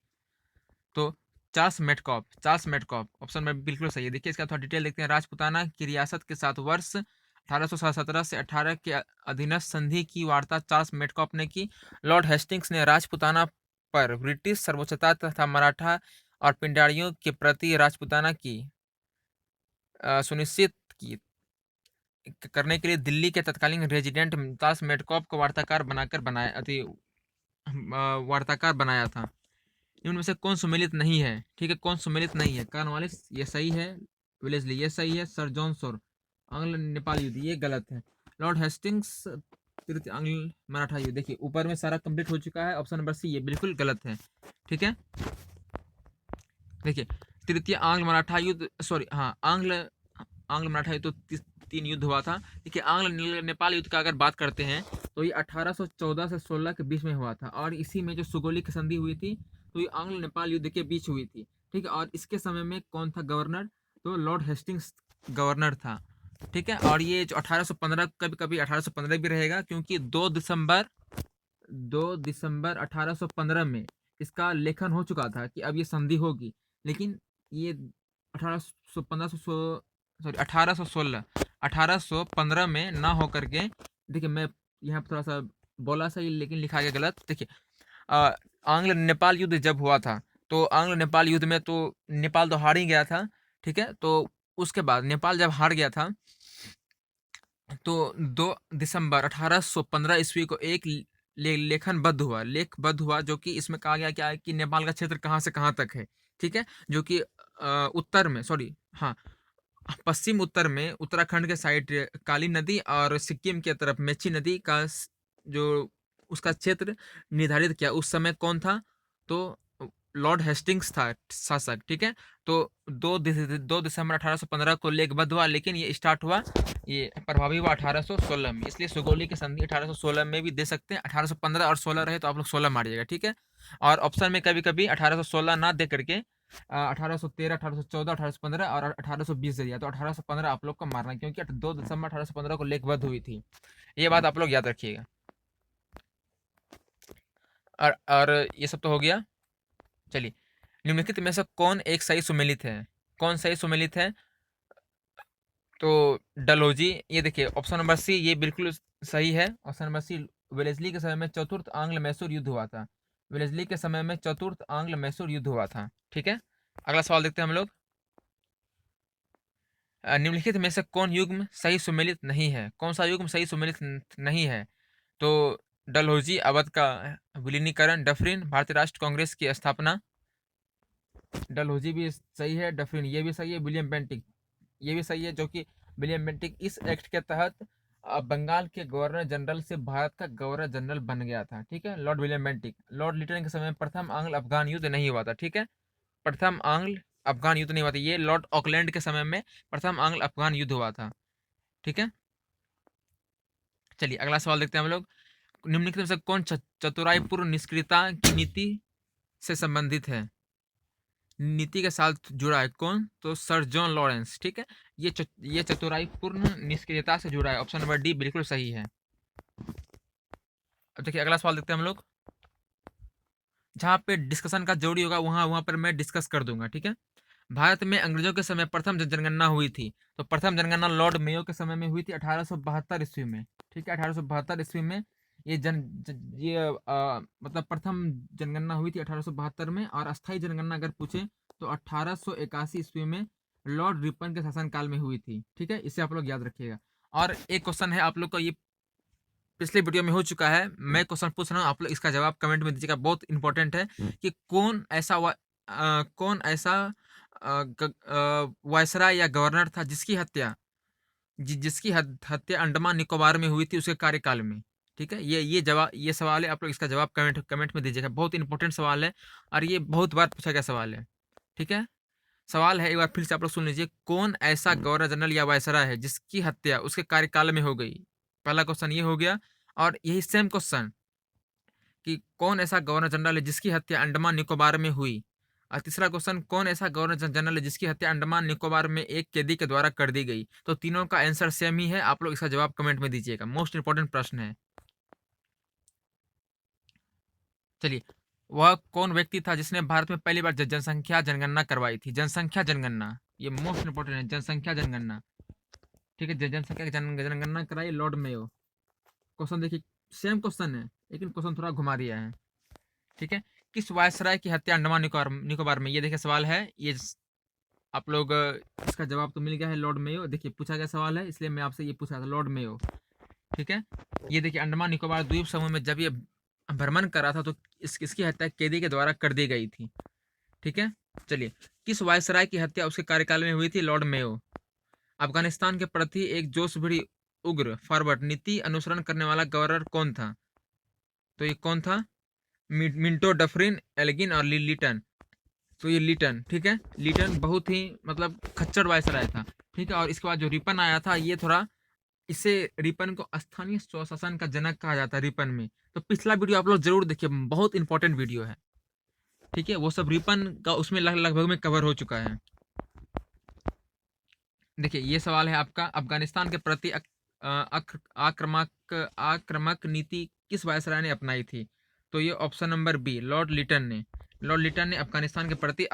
तो चार्ल्स मेटकॉफ ऑप्शन में बिल्कुल सही है। देखिए इसका थोड़ा डिटेल देखते हैं। राजपूताना की रियासत के साथ वर्ष 1817 से 18 के अधीनस्थ संधि की वार्ता चार्ल्स मेटकॉफ ने की। लॉर्ड हेस्टिंग्स ने राजपूताना पर ब्रिटिश सर्वोच्चता तथा मराठा और पिंडारियों के प्रति राजपूताना की सुनिश्चित की करने के लिए दिल्ली के तत्कालीन रेजिडेंट चार्ल्स मेटकॉफ को वार्ताकार बनाया था। इनमें से कौन सुमेलित नहीं है? ठीक है, कौन सुमेलित नहीं है? कॉर्नवालिस ये सही है। विलेस्ली ये सही है। सर जॉन सोर आंग्ल नेपाल युद्ध, ये गलत है। लॉर्ड हेस्टिंग्स तृतीय आंग्ल मराठा युद्ध, देखिए ऊपर में सारा कंप्लीट हो चुका है। ऑप्शन नंबर सी ये बिल्कुल गलत है, ठीक है। देखिए तृतीय आंग्ल मराठा युद्ध, सॉरी हाँ, आंग्ल आंग्ल मराठा युद्ध तो 3 युद्ध हुआ था। देखिए आंग्ल नेपाल युद्ध का अगर बात करते हैं, तो ये 1814 से 16 के बीच में हुआ था, और इसी में जो सुगोली की संधि हुई थी, तो ये आंग्ल नेपाल युद्ध के बीच हुई थी, ठीक है। और इसके समय में कौन था गवर्नर? तो लॉर्ड हेस्टिंग्स गवर्नर था, ठीक है। और ये जो 1815, कभी कभी 1815 भी रहेगा, क्योंकि 2 दिसंबर 1815 में इसका लेखन हो चुका था कि अब ये संधि होगी, लेकिन ये 1815 सॉरी 1815 में ना हो करके, देखिए मैं यहाँ पर थोड़ा सा बोला सही लेकिन लिखा गया गलत। देखिए आंग्ल नेपाल युद्ध जब हुआ था, तो आंग्ल नेपाल युद्ध में तो नेपाल तो हार ही गया था, ठीक है। तो उसके बाद नेपाल जब हार गया था, तो 2 दिसंबर 1815 ईस्वी को एक लेखनबद्ध हुआ, लेखबद्ध हुआ, जो कि इसमें कहा गया क्या है कि नेपाल का क्षेत्र कहाँ से कहाँ तक है, ठीक है? जो कि उत्तर में, सॉरी, हाँ, पश्चिम उत्तर में उत्तराखंड के साइड काली नदी और सिक्किम के तरफ मेची नदी का जो उसका क्षेत्र निर्धारित किया। उस समय कौन था? तो लॉर्ड हेस्टिंग्स था शासक, ठीक है? तो 2 दिसंबर 1815 को लेखबद्ध हुआ, लेकिन ये स्टार्ट हुआ, ये प्रभावी हुआ 1816 में। इसलिए सुगौली की संधि 1816 में भी दे सकते हैं। 1815 और 16 रहे तो आप लोग 16 मारिएगा, ठीक है? और ऑप्शन में कभी कभी 1816 ना दे करके 1813, 1814, 1815 और 1820 दिया, तो 1815 आप लोग को मारना है, क्योंकि 2 दिसंबर 1815 को लेखबद्ध हुई थी। ये बात आप लोग याद रखिएगा। और ये सब तो हो गया। चलिए, निम्नलिखित में से कौन एक सही सुमेलित है? कौन सही सुमेलित है? तो डलहौजी, ये देखिए ऑप्शन नंबर सी, ये बिल्कुल सही है। ऑप्शन नंबर सी, वेलेस्ली के समय में चतुर्थ आंग्ल मैसूर युद्ध हुआ था। वेलेस्ली के समय में चतुर्थ आंग्ल मैसूर युद्ध हुआ था, ठीक है? अगला सवाल देखते हैं हम लोग। निम्नलिखित में से कौन युग्म सही सुमेलित नहीं है? कौन सा युग्म सही सुमेलित नहीं है? तो डलहौजी अवध का विलीनीकरण, डफरिन भारतीय राष्ट्र कांग्रेस की स्थापना। डलहौजी भी सही है, डफरिन ये भी सही है, विलियम बेंटिक ये भी सही है, जो कि विलियम बेंटिक इस एक्ट के तहत बंगाल के गवर्नर जनरल से भारत का गवर्नर जनरल बन गया था, ठीक है? Lord William Bentinck. Lord Lytton के समय में प्रथम आंग्ल अफगान युद्ध नहीं हुआ था, ठीक है? प्रथम आंग्ल अफगान युद्ध नहीं हुआ था, ये लॉर्ड ऑकलैंड के समय में प्रथम आंग्ल अफगान युद्ध हुआ था, ठीक है? चलिए अगला सवाल देखते हैं हम लोग। निम्नलिखित में से कौन चतुराईपूर्ण निष्क्रियता की नीति से संबंधित है? नीति के साथ जुड़ा है कौन? तो सर जॉन लॉरेंस, ठीक है? ये चतुराईपूर्ण निष्क्रियता से जुड़ा है। ऑप्शन नंबर डी बिल्कुल सही है। अब देखिए अगला सवाल देखते हैं हम लोग। जहाँ पे डिस्कशन का जोड़ी होगा वहां वहां पर मैं डिस्कस कर दूंगा, ठीक है? भारत में अंग्रेजों के समय प्रथम जनगणना हुई थी, तो प्रथम जनगणना लॉर्ड मेयो के समय में हुई थी 1872 ईस्वी में, ठीक है? 1872 ईस्वी में ये मतलब प्रथम जनगणना हुई थी 1872 में। और अस्थायी जनगणना अगर पूछे तो 1881 ईस्वी में लॉर्ड रिपन के शासनकाल में हुई थी, ठीक है? इसे आप लोग याद रखिएगा। और एक क्वेश्चन है आप लोग को, ये पिछले वीडियो में हो चुका है, मैं क्वेश्चन पूछ रहा हूँ, आप लोग इसका जवाब कमेंट में दीजिएगा, बहुत इंपॉर्टेंट है कि कौन ऐसा वायसराय या गवर्नर था जिसकी हत्या अंडमान निकोबार में हुई थी उसके कार्यकाल में, ठीक है? ये सवाल है, आप लोग इसका जवाब कमेंट कमेंट में दीजिएगा, बहुत इंपॉर्टेंट सवाल है और ये बहुत बार पूछा गया सवाल है, ठीक है? सवाल है, एक बार फिर से आप लोग सुन लीजिए, कौन ऐसा गवर्नर जनरल या वायसराय है जिसकी हत्या उसके कार्यकाल में हो गई? पहला क्वेश्चन ये हो गया। और यही सेम क्वेश्चन कि कौन ऐसा गवर्नर जनरल है जिसकी हत्या अंडमान निकोबार में हुई? और तीसरा क्वेश्चन, कौन ऐसा गवर्नर जनरल है जिसकी हत्या अंडमान निकोबार में एक कैदी के द्वारा कर दी गई? तो तीनों का आंसर सेम ही है, आप लोग इसका जवाब कमेंट में दीजिएगा, मोस्ट इंपॉर्टेंट प्रश्न है। चलिए, वह कौन व्यक्ति था जिसने भारत में पहली बार जनसंख्या जनगणना करवाई थी? जनसंख्या जनगणना, ये मोस्ट इंपॉर्टेंट है, जनसंख्या जनगणना, ठीक है? जनसंख्या जनगणना कराई लॉर्ड मेयो। क्वेश्चन देखिए, सेम क्वेश्चन है लेकिन क्वेश्चन थोड़ा घुमा दिया है, ठीक है? किस वायसराय की हत्या अंडमान निकोबार निकोबार में? ये देखिए सवाल है, ये आप लोग इसका जवाब तो मिल गया है, लॉर्ड मेयो। देखिए पूछा गया सवाल है इसलिए मैं आपसे ये पूछा था, लॉर्ड मेयो, ठीक है? ये देखिए अंडमान निकोबार द्वीप समूह में जब ये भ्रमण कर रहा था तो इसकी हत्या कैदी के द्वारा कर दी गई थी, ठीक है? चलिए, किस वायसराय की हत्या उसके कार्यकाल में हुई थी? Lord Mayo. अफगानिस्तान के प्रति एक जोश भरी उग्र फॉरवर्ड नीति अनुसरण करने वाला गवर्नर कौन था? तो ये कौन था? मिंटो डफरिन, एल्गिन और लिटन। तो ये लिटन, ठीक है? लिटन बहुत ही मतलब खच्चर वायसराय था, ठीक है? और इसके बाद जो रिपन आया था, ये थोड़ा, इसे रिपन को स्थानीय स्वशासन का जनक कहा जाता है रिपन में। तो पिछला वीडियो आप लोग जरूर देखिए, बहुत इंपॉर्टेंट वीडियो है, ठीक है? वो सब रिपन का उसमें लगभग में कवर हो चुका है। देखिए ये सवाल है आपका, अफगानिस्तान के प्रति आक्रामक नीति किस वायसराय ने अपनाई थी? तो ये option number B, Lord Lytton ने अफगानिस्तान के प्रति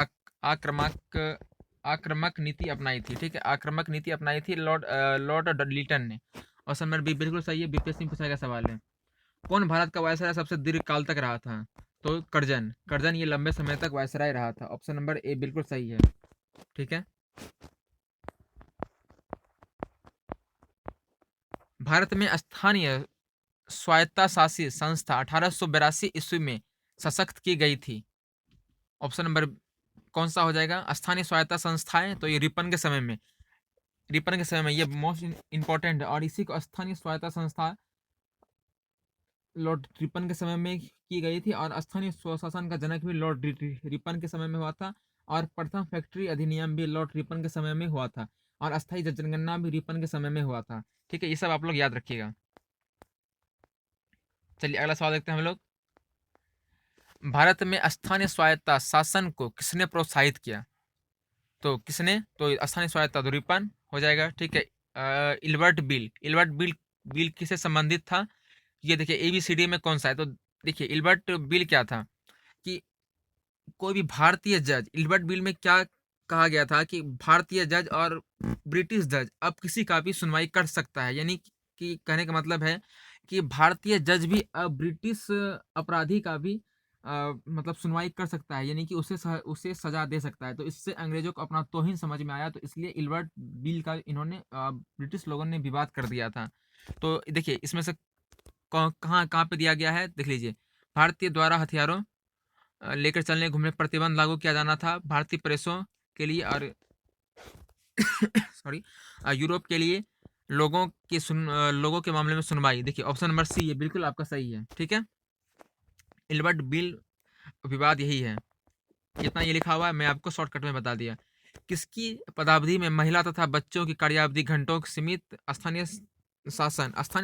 आक्रामक आक्रामक नीति अपनाई थी, ठीक है? आक्रामक नीति अपनाई थी लॉर्ड लिटन ने। ऑप्शन नंबर बी बिल्कुल सही है, बीपीएससी में पूछा गया सवाल है। कौन भारत का वायसराय सबसे दीर्घ काल तक रहा था? तो कर्जन ये लंबे समय तक वायसराय रहा था। ऑप्शन नंबर ए बिल्कुल सही है, ठीक है? भारत में स्थानीय स्वायत्तशासी संस्था 1882 ईस्वी में सशक्त की गई थी? ऑप्शन नंबर कौन सा हो जाएगा? स्थानीय स्वायत्ता संस्थाएं, तो ये रिपन के समय में ये मोस्ट इंपॉर्टेंट है, और इसी को स्थानीय स्वायत्ता संस्था लॉर्ड रिपन के समय में की गई थी, और स्थानीय स्वशासन का जनक भी लॉर्ड रिपन के समय में हुआ था, और प्रथम फैक्ट्री अधिनियम भी लॉर्ड रिपन के समय में हुआ था, और अस्थायी जनगणना भी रिपन के समय में हुआ था। ठीक है, ये सब आप लोग याद रखिएगा। चलिए अगला सवाल देखते हैं हम लोग। भारत में स्थानीय स्वायत्ता शासन को किसने प्रोत्साहित किया? तो किसने? तो स्थानीय स्वायत्ता तो रिपन हो जाएगा। ठीक है। इल्बर्ट बिल किससे संबंधित था? ये देखिए ABCD में कौन सा है? तो देखिए इल्बर्ट बिल क्या था कि कोई भी भारतीय जज, इल्बर्ट बिल में क्या कहा गया था कि भारतीय जज और ब्रिटिश जज अब किसी का भी सुनवाई कर सकता है, यानी कि कहने का मतलब है कि भारतीय जज भी अब ब्रिटिश अपराधी का भी मतलब सुनवाई कर सकता है, यानी कि उसे सजा दे सकता है। तो इससे अंग्रेजों को अपना तौहीन समझ में आया, तो इसलिए इल्बर्ट बिल का इन्होंने ब्रिटिश लोगों ने विवाद कर दिया था। तो देखिए इसमें से कहाँ कहाँ पे दिया गया है, देख लीजिए। भारतीय द्वारा हथियारों लेकर चलने घूमने पर प्रतिबंध लागू किया जाना था, भारतीय प्रेसों के लिए, और सॉरी यूरोप के लिए लोगों के मामले में सुनवाई। देखिए ऑप्शन नंबर सी ये बिल्कुल आपका सही है। ठीक है, इल्बर्ट बिल विवाद यही है, इतना ये लिखा हुआ है, मैं आपको शॉर्टकट में बता दिया। किसकी पदावधि में महिला तथा बच्चों की कार्यावधि घंटों की सीमित? स्थानीय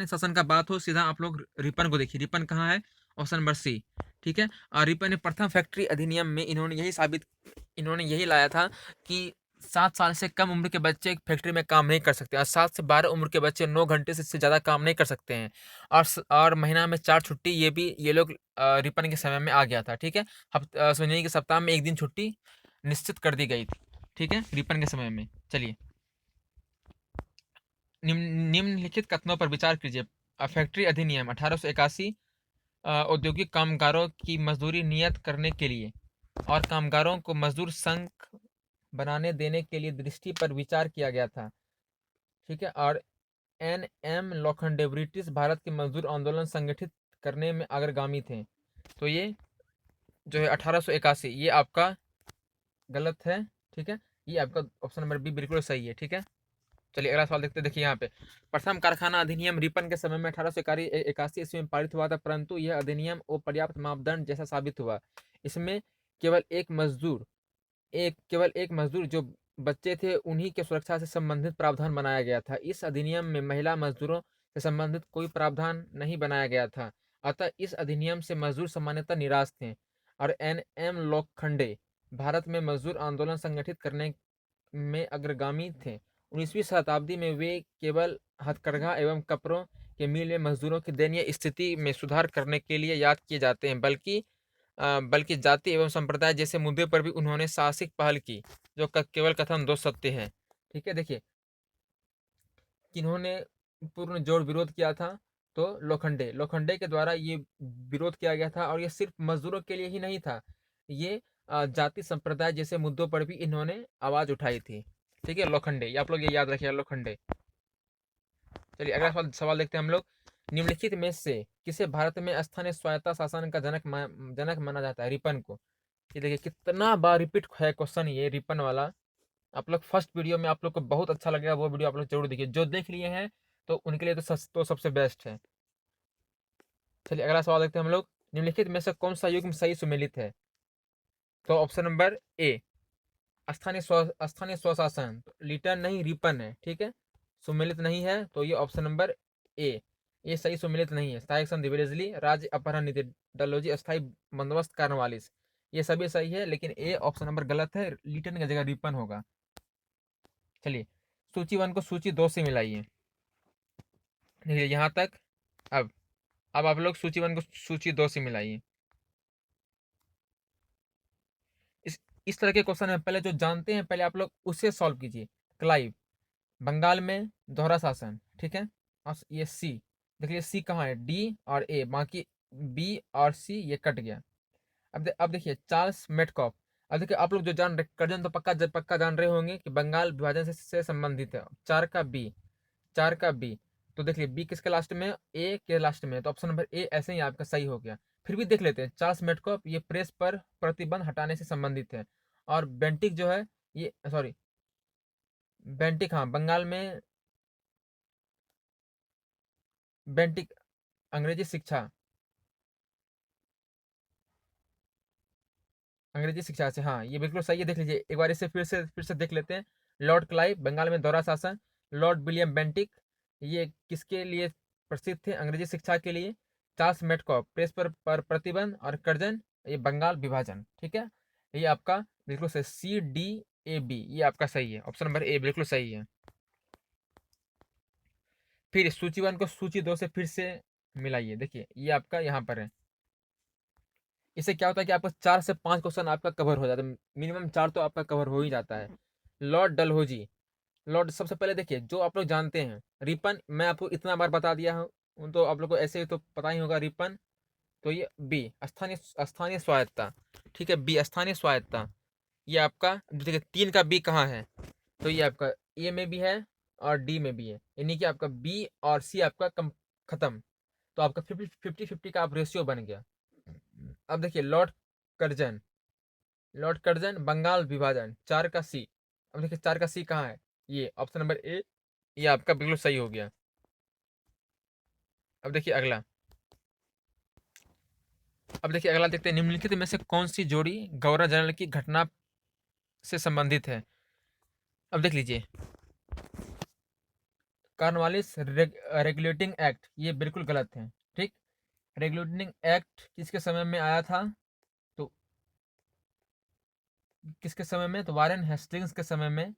शासन का बात हो, सीधा आप लोग रिपन को देखिए। रिपन कहाँ है? Option number C. ठीक है, और रिपन ने प्रथम फैक्ट्री अधिनियम में इन्होंने यही लाया था कि 7 साल से कम उम्र के बच्चे फैक्ट्री में काम नहीं कर सकते, और 7 से 12 उम्र के बच्चे 9 घंटे से ज़्यादा काम नहीं कर सकते हैं, और महीना में 4 छुट्टी, ये लोग रिपन के समय में आ गया था। ठीक है, समझिए कि सप्ताह में 1 दिन छुट्टी निश्चित कर दी गई थी। ठीक है, रिपन के समय में। चलिए निम्नलिखित कथनों पर विचार कीजिए। फैक्ट्री अधिनियम 1881 औद्योगिक कामगारों की मजदूरी नियत करने के लिए और कामगारों को मजदूर संघ बनाने देने के लिए दृष्टि पर विचार किया गया था। ठीक है, और NM लोखंडे ब्रिटिश भारत के मजदूर आंदोलन संगठित करने में अग्रगामी थे। तो ये जो है 1881, ये आपका गलत है। ठीक है, ये आपका ऑप्शन नंबर बी बिल्कुल सही है। ठीक है, चलिए अगला सवाल देखते हैं। देखिए यहाँ पे प्रथम कारखाना अधिनियम रिपन के समय में 1881 ईस्वी में पारित हुआ था, परंतु यह अधिनियम अपर्याप्त मापदंड जैसा साबित हुआ। इसमें केवल एक मजदूर जो बच्चे थे उन्हीं के सुरक्षा से संबंधित प्रावधान बनाया गया था। इस अधिनियम में महिला मजदूरों से संबंधित कोई प्रावधान नहीं बनाया गया था, अतः इस अधिनियम से मजदूर सामान्यतः निराश थे। और NM लोखंडे भारत में मजदूर आंदोलन संगठित करने में अग्रगामी थे। 19वीं शताब्दी में वे केवल हथकरघा एवं कपड़ों के मिल में मजदूरों की दयनीय स्थिति में सुधार करने के लिए याद किए जाते हैं, बल्कि जाति एवं संप्रदाय जैसे मुद्दे पर भी उन्होंने साहसिक पहल की, जो केवल कथन दो सत्य है। ठीक है, देखिए किन्होंने पूर्ण जोड़ विरोध किया था? तो लोखंडे के द्वारा ये विरोध किया गया था, और ये सिर्फ मजदूरों के लिए ही नहीं था, ये जाति संप्रदाय जैसे मुद्दों पर भी इन्होंने आवाज उठाई थी। ठीक है, लोखंडे, ये आप लोग ये याद रखिए, लोखंडे। चलिए अगला सवाल देखते हैं हम लोग। निम्नलिखित में से किसे भारत में स्थानीय स्वायत्ता शासन का जनक माना जाता है? रिपन को। ये देखिए कितना बार रिपीट है क्वेश्चन, ये रिपन वाला। आप लोग फर्स्ट वीडियो में आप लोग को बहुत अच्छा लगेगा, वो वीडियो आप लोग जरूर देखिए। जो देख लिए हैं तो उनके लिए तो सबसे बेस्ट है। चलिए अगला सवाल देखते हैं हम लोग। निम्नलिखित में से कौन सा युग्म सही सुमेलित है? तो ऑप्शन नंबर ए स्थानीय स्वशासन, लिटन नहीं रिपन है। ठीक है, सुमेलित नहीं है, तो ये ऑप्शन नंबर ए ये सही सुमेलित नहीं है। स्थायी संधि बिजली राज्य अपहरण नीति डलोजी अस्थायी बंदोबस्त कार्नवालिस, ये सभी सही है, लेकिन ए ऑप्शन नंबर गलत है, लिटन की जगह रिपन होगा। चलिए सूची 1 को सूची 2 से मिलाइए। देखिए यहाँ तक। अब आप लोग सूची 1 को सूची 2 से मिलाइए। इस तरह के क्वेश्चन है, पहले जो जानते हैं पहले आप लोग उससे सॉल्व कीजिए। क्लाइव, बंगाल में दोहरा शासन। ठीक है, और ये सी, देखिए सी कहाँ है? डी और ए, बाकी बी और सी ये कट गया। अब देखिए चार्ल्स मेटकॉफ। अब देखिए आप लोग जो जान रहे कर्जन तो पक्का जान रहे होंगे कि बंगाल विभाजन से संबंधित है। 4 का बी। तो देख लीजिए बी किसके लास्ट में, ए के लास्ट में, तो ऑप्शन नंबर ए ऐसे ही आपका सही हो गया। फिर भी देख लेते हैं, चार्ल्स मेडकॉफ ये प्रेस पर प्रतिबंध हटाने से संबंधित है, और बेंटिक जो है ये, सॉरी, बेंटिक, हाँ, बंगाल में बेंटिक अंग्रेजी शिक्षा, अंग्रेजी शिक्षा से, हाँ ये बिल्कुल सही है। देख लीजिए एक बार इसे फिर से देख लेते हैं। लॉर्ड क्लाइव बंगाल में दोहरा शासन, लॉर्ड विलियम बेंटिक ये किसके लिए प्रसिद्ध थे, अंग्रेजी शिक्षा के लिए, चार्ल्स मेडकॉफ प्रेस पर प्रतिबंध, और कर्जन ये बंगाल विभाजन। ठीक है, ये आपका बिल्कुल सही, सी डी ए बी ये आपका सही है, ऑप्शन नंबर ए बिल्कुल सही है। फिर सूची 1 को सूची 2 से फिर से मिलाइए, देखिए ये आपका यहाँ पर है। इससे क्या होता है कि आपका 4 से 5 क्वेश्चन आपका कवर हो जाता है, मिनिमम 4 तो आपका कवर हो ही जाता है। लॉर्ड डलहौजी, लॉर्ड सबसे पहले देखिए जो आप लोग जानते हैं रिपन, मैं आपको इतना बार बता दिया हूँ, तो आप लोग को ऐसे ही तो पता ही होगा रिपन। तो ये बी स्थानीय स्थानीय स्वायत्ता, ठीक है, बी स्थानीय स्वायत्ता, ये आपका देखिए 3 का बी कहाँ है, तो ये आपका ए में भी है और डी में भी है, यानी कि आपका बी और सी आपका कम खत्म, तो आपका 50-50 का आप रेशियो बन गया। अब देखिए कर्जन लॉर्ड कर्जन बंगाल विभाजन, 4 का सी, अब देखिए 4 का सी कहाँ है, ये ऑप्शन नंबर ए, ये आपका बिल्कुल सही हो गया। अब देखिए अगला, अब देखिए अगला देखते हैं, निम्नलिखित में से कौन सी जोड़ी गवर्नर जनरल की घटना से संबंधित है। अब देख लीजिए, कॉर्नवालिस रेगुलेटिंग एक्ट ये बिल्कुल गलत है, ठीक। रेगुलेटिंग एक्ट किसके समय में आया था, तो किसके समय में, तो वारेन हेस्टिंग्स के समय में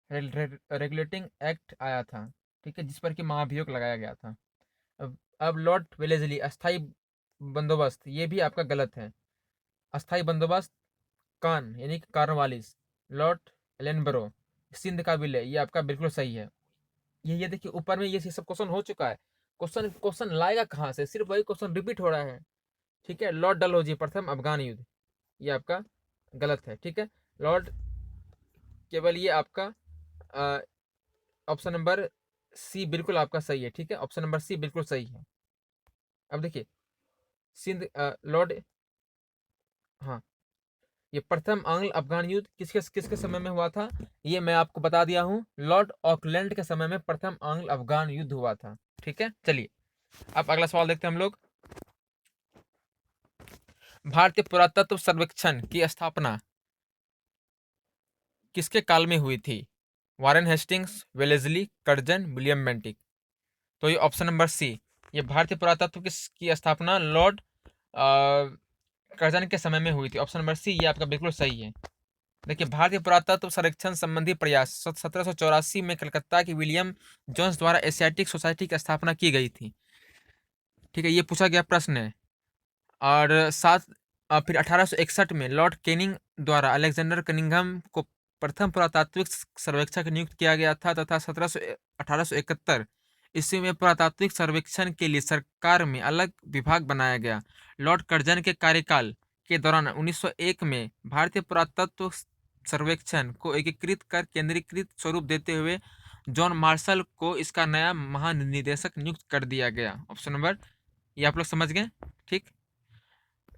रेगुलेटिंग एक्ट आया था, ठीक है, जिस पर कि महाभियोग लगाया गया था। अब लॉर्ड वेलेजली अस्थाई बंदोबस्त ये भी आपका गलत है। अस्थाई बंदोबस्त कान यानी कि कार्नवालिस, लॉर्ड एलेनबरो सिंध का विलय ये आपका बिल्कुल सही है। ये देखिए ऊपर में ये सब क्वेश्चन हो चुका है, क्वेश्चन क्वेश्चन लाएगा कहाँ से, सिर्फ वही क्वेश्चन रिपीट हो रहा है। ठीक है, लॉर्ड डलहौजी प्रथम अफगान युद्ध ये आपका गलत है, ठीक है। लॉर्ड, केवल ये आपका ऑप्शन नंबर सी बिल्कुल आपका सही है, ठीक है, ऑप्शन नंबर सी बिल्कुल सही है। अब देखिए सिंध लॉर्ड, हाँ, ये प्रथम आंग्ल अफगान युद्ध किसके किसके समय में हुआ था, ये मैं आपको बता दिया हूँ, लॉर्ड ऑकलैंड के समय में प्रथम आंग्ल अफगान युद्ध हुआ था। ठीक है, चलिए अब अगला सवाल देखते हैं हम लोग। भारतीय पुरातत्व सर्वेक्षण की स्थापना किसके काल में हुई थी, Warren Hastings, Wellesley, Curzon, William Bentinck. तो ये ऑप्शन नंबर सी, ये भारतीय पुरातत्व की स्थापना लॉर्ड कर्जन के समय में हुई थी, ऑप्शन नंबर सी ये आपका बिल्कुल सही है। देखिए भारतीय पुरातत्व संरक्षण संबंधी प्रयास 1784 में कलकत्ता की विलियम जोन्स द्वारा एशियाटिक सोसाइटी की स्थापना की गई थी, ठीक है, ये पूछा गया प्रश्न है। और फिर 1861 में लॉर्ड केनिंग द्वारा अलेक्जेंडर कनिंघम को प्रथम पुरातात्विक सर्वेक्षक नियुक्त किया गया था, तथा 1871 ईस्वी में पुरातात्विक सर्वेक्षण के लिए सरकार में अलग विभाग बनाया गया। लॉर्ड कर्जन के कार्यकाल के दौरान 1901 में भारतीय पुरातत्व सर्वेक्षण को एकीकृत कर केंद्रीकृत स्वरूप देते हुए जॉन मार्शल को इसका नया महानिदेशक नियुक्त कर दिया गया। ऑप्शन नंबर, ये आप लोग समझ गए, ठीक।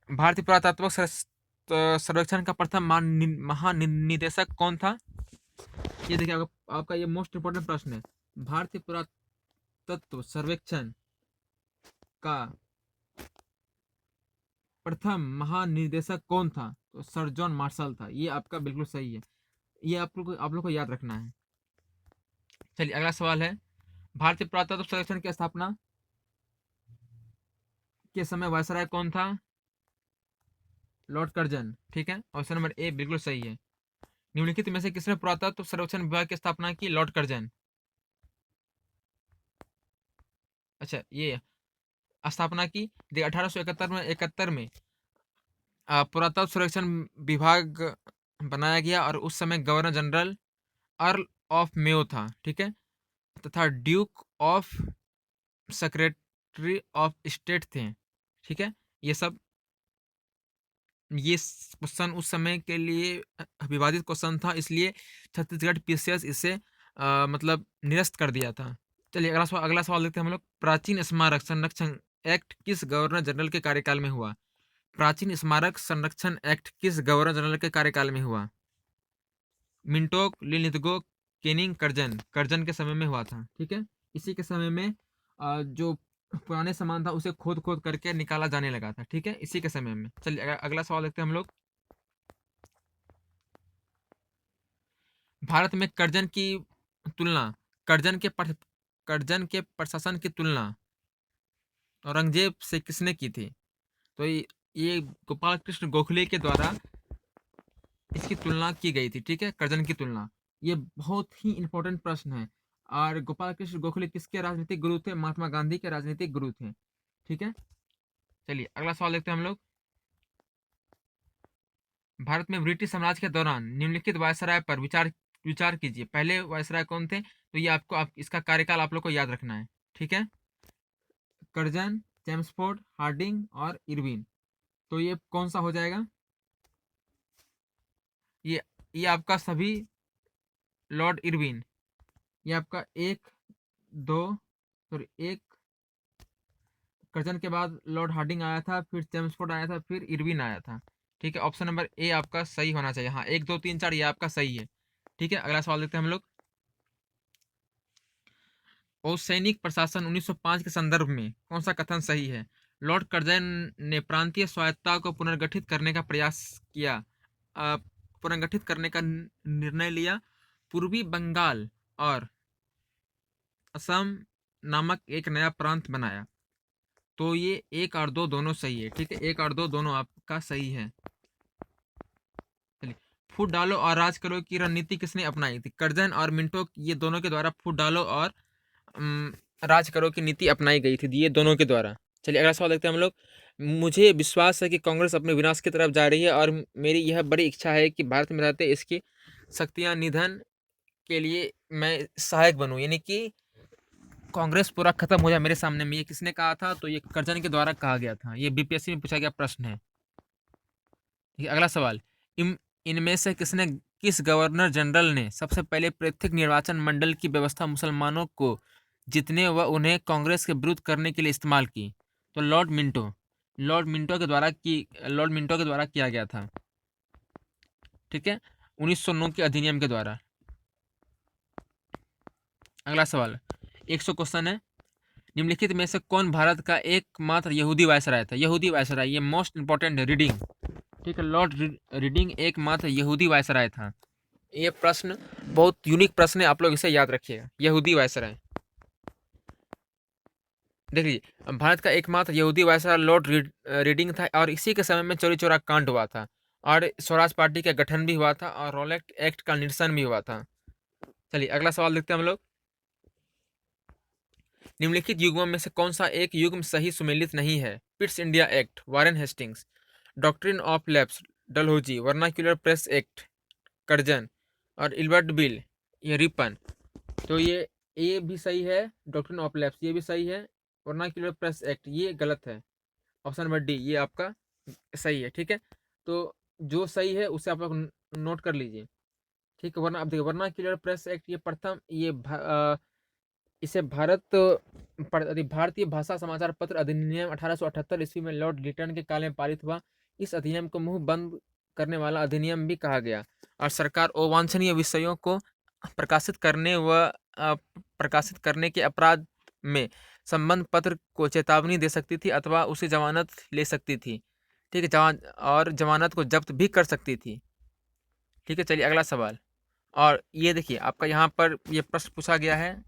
भारतीय पुरातत्व सर्वेक्षण का प्रथम महानिदेशक कौन था, ये देखिए आपका ये मोस्ट इंपोर्टेंट प्रश्न है। भारतीय पुरातत्व सर्वेक्षण का प्रथम महानिदेशक कौन था, तो सर जॉन मार्शल था, ये आपका बिल्कुल सही है, ये आप लोग को याद रखना है। चलिए अगला सवाल है, भारतीय पुरातत्व सर्वेक्षण की स्थापना के समय वायसराय कौन था, लॉर्ड कर्जन, ठीक है, ऑप्शन नंबर ए बिल्कुल सही है। निम्नलिखित में से किसने पुरातत्व सर्वेक्षण विभाग की स्थापना की, लॉर्ड कर्जन। अच्छा, ये स्थापना की 1871 में पुरातत्व सर्वेक्षण विभाग बनाया गया, और उस समय governor general earl of Mayo था, ठीक है, तथा Duke of secretary of state थे, ठीक है। ये सब ये क्वेश्चन उस समय के लिए विवादित क्वेश्चन था, इसलिए छत्तीसगढ़ पीसीएस इसे मतलब निरस्त कर दिया था। चलिए अगला सवाल देखते हैं हम लोग। प्राचीन स्मारक संरक्षण एक्ट किस गवर्नर जनरल के कार्यकाल में हुआ? प्राचीन स्मारक संरक्षण एक्ट किस गवर्नर जनरल के कार्यकाल में हुआ? मिंटोक, लिलिथगो, केनिंग, कर्जन। कर्जन के समय में हुआ था, ठीक है। इसी के समय में जो पुराने सामान था उसे खोद खोद करके निकाला जाने लगा था, ठीक है, इसी के समय में। चलिए अगला सवाल देखते हैं हम लोग। भारत में तुलना कर्जन के प्रशासन की तुलना औरंगजेब से किसने की थी? तो ये गोपाल कृष्ण गोखले के द्वारा इसकी तुलना की गई थी, ठीक है, कर्जन की तुलना। ये बहुत ही इंपॉर्टेंट प्रश्न है। और गोपाल कृष्ण गोखले किसके राजनीतिक गुरु थे? महात्मा गांधी के राजनीतिक गुरु थे, ठीक है। चलिए अगला सवाल देखते हैं हम लोग। भारत में ब्रिटिश साम्राज्य के दौरान निम्नलिखित वायसराय पर विचार विचार कीजिए। पहले वायसराय कौन थे? तो ये इसका कार्यकाल आप लोग को याद रखना है, ठीक है। कर्जन, चेम्सफोर्ड, हार्डिंग और इरविन। तो ये कौन सा हो जाएगा? ये ये आपका सभी लॉर्ड इरविन। ये आपका एक, दो, सॉरी एक, कर्जन के बाद लॉर्ड हार्डिंग आया था, फिर चेम्सफोर्ड आया था, फिर इरविन आया था, ठीक है। ऑप्शन नंबर ए आपका सही होना चाहिए। हाँ, 1 2 3 4 ये आपका सही है, ठीक है। अगला सवाल देखते हैं हम लोग। सैनिक प्रशासन 1905 के संदर्भ में कौन सा कथन सही है? लॉर्ड कर्जन ने प्रांतीय स्वायत्तता को पुनर्गठित करने का प्रयास किया, पुनर्गठित करने का निर्णय लिया, पूर्वी बंगाल और असम नामक एक नया प्रांत बनाया। तो ये 1 और 2 दोनों सही है, ठीक है, 1 और 2 दोनों आपका सही है। चलिए, फूट डालो और राज करो की रणनीति किसने अपनाई थी? कर्जन और मिंटो, ये दोनों के द्वारा फूट डालो और राज करो की नीति अपनाई गई थी, ये दोनों के द्वारा। चलिए अगला सवाल देखते हैं हम लोग। मुझे विश्वास है कि कांग्रेस अपने विनाश की तरफ जा रही है और मेरी यह बड़ी इच्छा है कि भारत में रहते इसकी शक्तियां निधन के लिए मैं सहायक बनूं, यानी कि कांग्रेस पूरा खत्म हो जाए मेरे सामने में। ये किसने कहा था? तो ये कर्जन के द्वारा कहा गया था। ये बीपीएससी में पूछा गया प्रश्न है, ठीक है। अगला सवाल। इनमें से किस गवर्नर जनरल ने सबसे पहले पृथक निर्वाचन मंडल की व्यवस्था मुसलमानों को जीतने व उन्हें कांग्रेस के विरुद्ध करने के लिए इस्तेमाल की? तो लॉर्ड मिंटो के द्वारा किया गया था, ठीक है, 1909 के अधिनियम के द्वारा। अगला सवाल 100 क्वेश्चन है। निम्नलिखित में से कौन भारत का एकमात्र यहूदी वायसराय था? यहूदी वायसराय, ये मोस्ट इंपॉर्टेंट है, रीडिंग, ठीक है। लॉर्ड रीडिंग एकमात्र यहूदी वायसराय था। ये प्रश्न बहुत यूनिक प्रश्न है, आप लोग इसे याद रखिएगा। यहूदी वायसराय, देख लीजिए, भारत का एकमात्र यहूदी वायसराय लॉर्ड रीडिंग था और इसी के समय में चोरी चोरा कांड हुआ था और स्वराज पार्टी का गठन भी हुआ था और रॉलेट एक्ट का निरसन भी हुआ था। चलिए अगला सवाल देखते हैं हम लोग। निम्नलिखित युग्मों में से कौन सा एक युग्म सही सुमेलित नहीं है? Pitt's India act, Warren Hastings, doctrine of lapse, Dalhousie, vernacular press act, Curzon और इल्बर्ट बिल, ये रिपन। तो ये भी सही है, डॉक्ट्रिन ऑफ लैप्स ये भी सही है, वर्नाक्यूलर प्रेस एक्ट ये गलत है। ऑप्शन नंबर डी ये आपका सही है, ठीक है। तो जो सही है उसे आप लोग नोट कर लीजिए, ठीक है। वरना अब देखिए, वर्नाक्यूलर प्रेस एक्ट ये प्रथम इसे भारतीय भाषा समाचार पत्र अधिनियम 1878 ईस्वी में लॉर्ड लिटन के काल में पारित हुआ। इस अधिनियम को मुंह बंद करने वाला अधिनियम भी कहा गया और सरकार अवांछनीय विषयों को प्रकाशित करने के अपराध में संबंध पत्र को चेतावनी दे सकती थी अथवा उसे जमानत ले सकती थी, ठीक है, और जमानत को जब्त भी कर सकती थी, ठीक है। चलिए अगला सवाल। और ये देखिए आपका यहाँ पर ये प्रश्न पूछा गया है,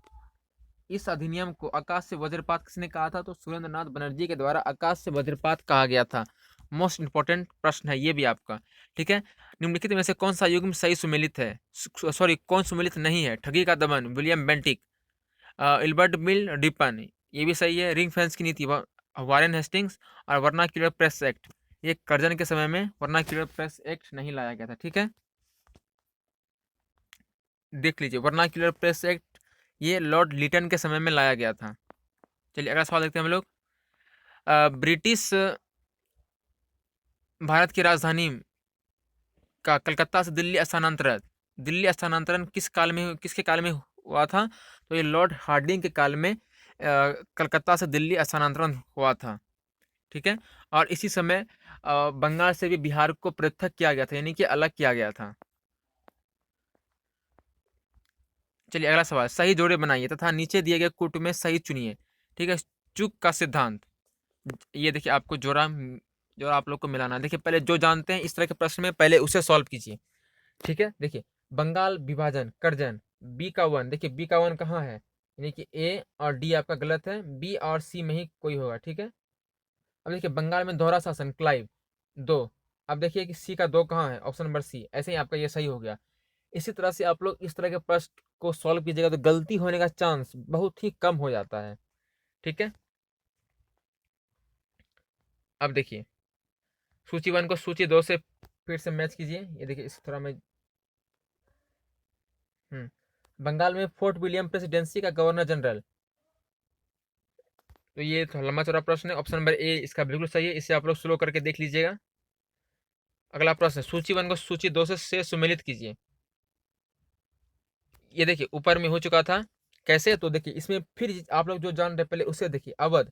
इस अधिनियम को आकाश से वज्रपात किसने कहा था? तो सुरेंद्र नाथ बनर्जी के द्वारा आकाश से वज्रपात कहा गया था। मोस्ट इंपॉर्टेंट प्रश्न है ये भी आपका, ठीक है। निम्नलिखित में से कौन सा युग्म सही सुमेलित है, सॉरी कौन सुमेलित नहीं है? ठगी का दमन, विलियम बेंटिक, इल्बर्ट मिल, रिपन, ये भी सही है। रिंग फेंस की नीति, वारेन हेस्टिंग्स और वर्नाक्यूलर प्रेस एक्ट, ये कर्जन के समय में वर्नाक्यूलर प्रेस एक्ट नहीं लाया गया था, ठीक है। देख लीजिए, वर्नाक्यूलर प्रेस एक्ट ये लॉर्ड लिटन के समय में लाया गया था। चलिए अगला सवाल देखते हैं हम लोग। ब्रिटिश भारत की राजधानी का कलकत्ता से दिल्ली स्थानांतरण किसके काल में हुआ था? तो ये लॉर्ड हार्डिंग के काल में कलकत्ता से दिल्ली स्थानांतरण हुआ था, ठीक है। और इसी समय बंगाल से भी बिहार को पृथक किया गया था, यानी कि अलग किया गया था। चलिए अगला सवाल, सही जोड़े बनाइए तथा नीचे दिए गए कूट में सही चुनिए, ठीक है। चूक का सिद्धांत, ये देखिए आपको जोड़ा जोड़ा आप लोग को मिलाना है। देखिए पहले जो जानते हैं इस तरह के प्रश्न में पहले उसे सॉल्व कीजिए, ठीक है। देखिए बंगाल विभाजन कर्जन, बी का वन, देखिए बी का वन कहाँ है, यानी कि ए और डी आपका गलत है, बी और सी में ही कोई होगा, ठीक है। अब देखिए बंगाल में दोहरा शासन क्लाइव, दो। अब देखिए कि सी का दो कहाँ है, ऑप्शन नंबर सी, ऐसे ही आपका ये सही हो गया। इसी तरह से आप लोग इस तरह के प्रश्न को सॉल्व कीजिएगा तो गलती होने का चांस बहुत ही कम हो जाता है, ठीक है। अब देखिए सूची वन को सूची दो से फिर से मैच कीजिए, ये देखिए इस तरह में। बंगाल में फोर्ट विलियम प्रेसिडेंसी का गवर्नर जनरल, तो ये तो लंबा चौड़ा प्रश्न है, ऑप्शन नंबर ए इसका बिल्कुल सही है, इसे आप लोग स्लो करके देख लीजिएगा। अगला प्रश्न, सूची वन को सूची दो से सुमेलित कीजिए। ये देखिए ऊपर में हो चुका था, कैसे, तो देखिए इसमें फिर आप लोग जो जान रहे पहले उसे देखिए। अवध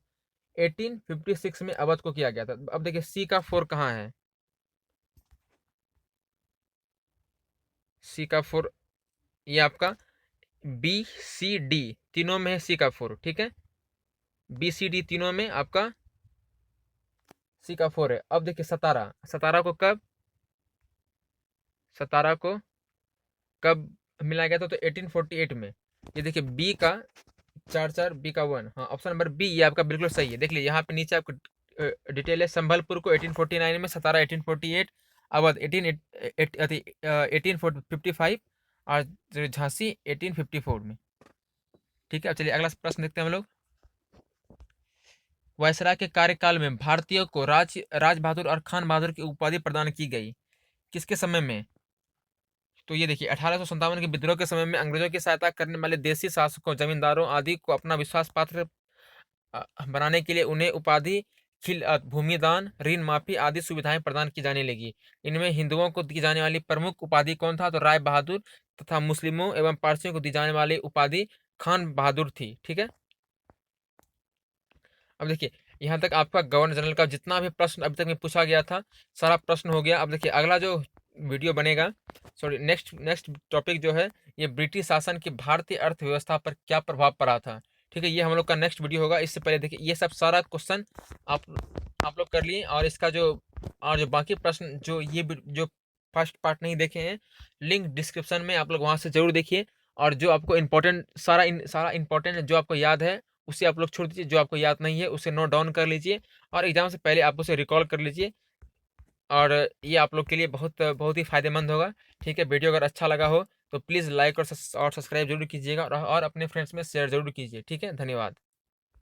1856 में अवध को किया गया था। अब देखिए सी का फोर कहाँ है, सी का फोर ये आपका बी सी डी तीनों में है सी का फोर, ठीक है। बी सी डी तीनों में आपका सी का फोर है। अब देखिए सतारा, सतारा को कब मिलाया गया था, तो 1848 में। ये देखिए बी का चार चार, बी का वन, हाँ ऑप्शन नंबर बी ये आपका बिल्कुल सही है। देख लीजिए यहाँ पे नीचे आपको डिटेल है, संबलपुर को 1849 में, सतारा 1848, अवध 1855 और झांसी 1854 में, ठीक है। अब चलिए अगला प्रश्न देखते हैं हम लोग। वायसराय के कार्यकाल में भारतीयों को राज बहादुर और खान बहादुर की उपाधि प्रदान की गई, किसके समय में, तो ये देखिए 1857 के विद्रोह के समय में अंग्रेजों की सहायता करने वाले देसी शासकों, जमींदारों आदि को अपना विश्वास पात्र बनाने के लिए उन्हें उपाधि, भूमि दान, ऋण माफी आदि सुविधाएं प्रदान की जाने लगी। इनमें हिंदुओं को दी जाने वाली प्रमुख उपाधि कौन था, तो राय बहादुर, तथा मुस्लिमों एवं पारसियों को दी जाने वाली उपाधि खान बहादुर थी, ठीक है। अब देखिए यहाँ तक आपका गवर्नर जनरल का जितना भी प्रश्न अभी तक में पूछा गया था सारा प्रश्न हो गया। अब देखिए अगला जो वीडियो बनेगा, सॉरी नेक्स्ट नेक्स्ट टॉपिक जो है, ये ब्रिटिश शासन की भारतीय अर्थव्यवस्था पर क्या प्रभाव पड़ा था, ठीक है। ये हम लोग का नेक्स्ट वीडियो होगा। इससे पहले देखिए ये सब सारा क्वेश्चन आप आप लोग कर लिए, और इसका जो और जो बाकी प्रश्न जो फर्स्ट पार्ट नहीं देखे हैं, लिंक डिस्क्रिप्शन में आप लोग वहाँ से जरूर देखिए। और जो आपको इम्पोर्टेंट सारा इंपॉर्टेंट जो आपको याद है उसे आप लोग छोड़ दीजिए, जो आपको याद नहीं है उसे नोट डाउन कर लीजिए, और एग्जाम से पहले आप उसे रिकॉल कर लीजिए। और ये आप लोग के लिए बहुत बहुत ही फायदेमंद होगा, ठीक है। वीडियो अगर अच्छा लगा हो तो प्लीज़ लाइक और सब्सक्राइब जरूर कीजिएगा, और अपने फ्रेंड्स में शेयर जरूर कीजिए, ठीक है। धन्यवाद।